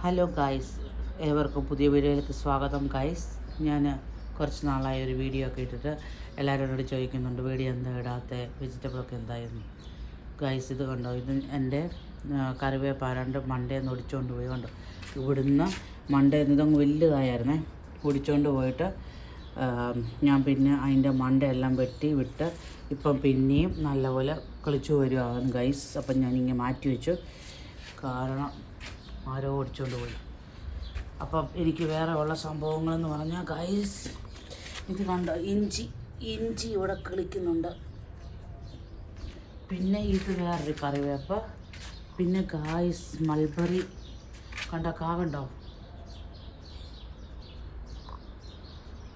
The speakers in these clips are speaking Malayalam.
ഹലോ ഗായ്സ്, ഏവർക്കും പുതിയ വീഡിയോയിലേക്ക് സ്വാഗതം ഗായ്സ്. ഞാൻ കുറച്ച് നാളായി ഒരു വീഡിയോ ഒക്കെ ഇട്ടിട്ട് എല്ലാവരോട് ചോദിക്കുന്നുണ്ട് വീഡിയോ എന്താ ഇടാത്ത, വെജിറ്റബിളൊക്കെ എന്തായിരുന്നു. ഗായ്സ് ഇത് കണ്ടോ, ഇത് എൻ്റെ കറിവേപ്പാരണ്ട് മണ്ടേന്ന് ഒടിച്ചുകൊണ്ട് പോയി കണ്ടോ. ഇവിടുന്ന് മണ്ടേന്ന് ഇതങ്ങ് വലുതായിരുന്നേ, ഒടിച്ചുകൊണ്ട് പോയിട്ട് ഞാൻ പിന്നെ അതിൻ്റെ മണ്ടയെല്ലാം വെട്ടി വിട്ട് ഇപ്പം പിന്നെയും നല്ലപോലെ കളിച്ചു വരുവാണ് ഗൈസ്. അപ്പം ഞാനിങ്ങനെ മാറ്റി വെച്ചു, കാരണം ആരോ ഓടിച്ചുകൊണ്ട് പോയി. അപ്പം എനിക്ക് വേറെ ഉള്ള സംഭവങ്ങളെന്ന് പറഞ്ഞാൽ ഗൈസ് ഇത് കണ്ടോ, ഇഞ്ചി ഇവിടെ കളിക്കുന്നുണ്ട്. പിന്നെ ഇത് വേറൊരു കറിവേപ്പ്, പിന്നെ ഗൈസ് മൾബറി കണ്ടോ, കാകണ്ടോ.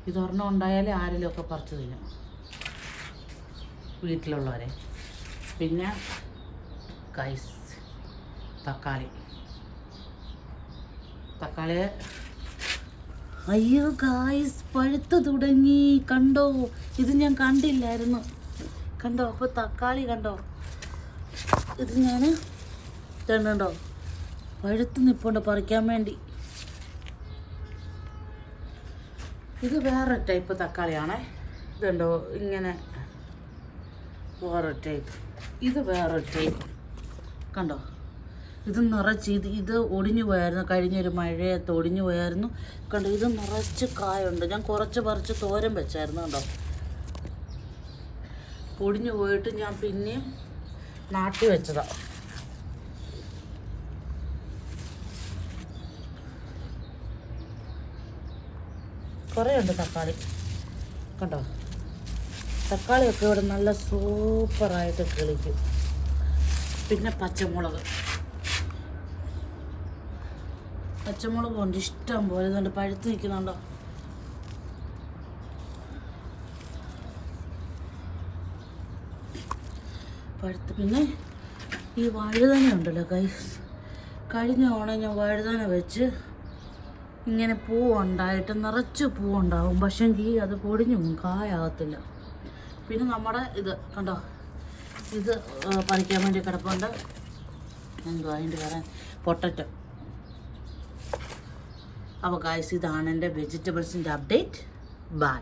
ഇതൊരെണ്ണം ഉണ്ടായാലേ ആരെങ്കിലുമൊക്കെ പറിച്ചു തിന്നും, വീട്ടിലുള്ളവരെ. പിന്നെ ഗൈസ് തക്കാളി, അയ്യോ ഗായ്സ് പഴുത്ത് തുടങ്ങി കണ്ടോ. ഇത് ഞാൻ കണ്ടില്ലായിരുന്നു കണ്ടോ. അപ്പോൾ തക്കാളി കണ്ടോ, ഇത് ഞാൻ കണ്ടോ പഴുത്ത് നിൽപ്പുണ്ട് പറിക്കാൻ വേണ്ടി. ഇത് വേറെ ടൈപ്പ് തക്കാളിയാണേ, ഇതുണ്ടോ ഇങ്ങനെ വേറെ ടൈപ്പ്. ഇത് വേറെ ടൈപ്പ് കണ്ടോ. ഇത് നിറച്ച് ഇത് ഒടിഞ്ഞു പോയായിരുന്നു, കഴിഞ്ഞൊരു മഴയത്ത് ഒടിഞ്ഞു പോയായിരുന്നു കണ്ടോ. ഇത് നിറച്ച് കായുണ്ട്. ഞാൻ കുറച്ച് പറിച്ച് തോരൻ വെച്ചായിരുന്നു കണ്ടോ. ഒടിഞ്ഞു പോയിട്ട് ഞാൻ പിന്നെയും നാട്ടി വെച്ചതാണ്. കുറേ ഉണ്ട് തക്കാളി കണ്ടോ. തക്കാളിയൊക്കെ ഇവിടെ നല്ല സൂപ്പറായിട്ട് കിളിക്കും. പിന്നെ പച്ചമുളക് കൊണ്ട് ഇഷ്ടം പോലെ ഇതുണ്ട്, പഴുത്ത് നിൽക്കുന്നുണ്ടോ. പഴുത്ത്. പിന്നെ ഈ വഴുതന ഉണ്ടല്ലോ ഗൈസ്, കഴിഞ്ഞ ഓണം ഞാൻ വഴുതന വെച്ച് ഇങ്ങനെ പൂവുണ്ടായിട്ട് നിറച്ച് പൂവുണ്ടാവും, പക്ഷെങ്കിൽ അത് പൊടിഞ്ഞു പോകും, കായാകത്തില്ല. പിന്നെ നമ്മുടെ ഇത് കണ്ടോ, ഇത് പറിക്കാൻ വേണ്ടി കിടപ്പുണ്ട്. എന്തോ അതിൻ്റെ പറയാൻ, പൊട്ടറ്റോ. അപ്പോൾ ഗായ്സ് ഇതാണ് എൻ്റെ വെജിറ്റബിൾസിൻ്റെ അപ്ഡേറ്റ്. ബൈ.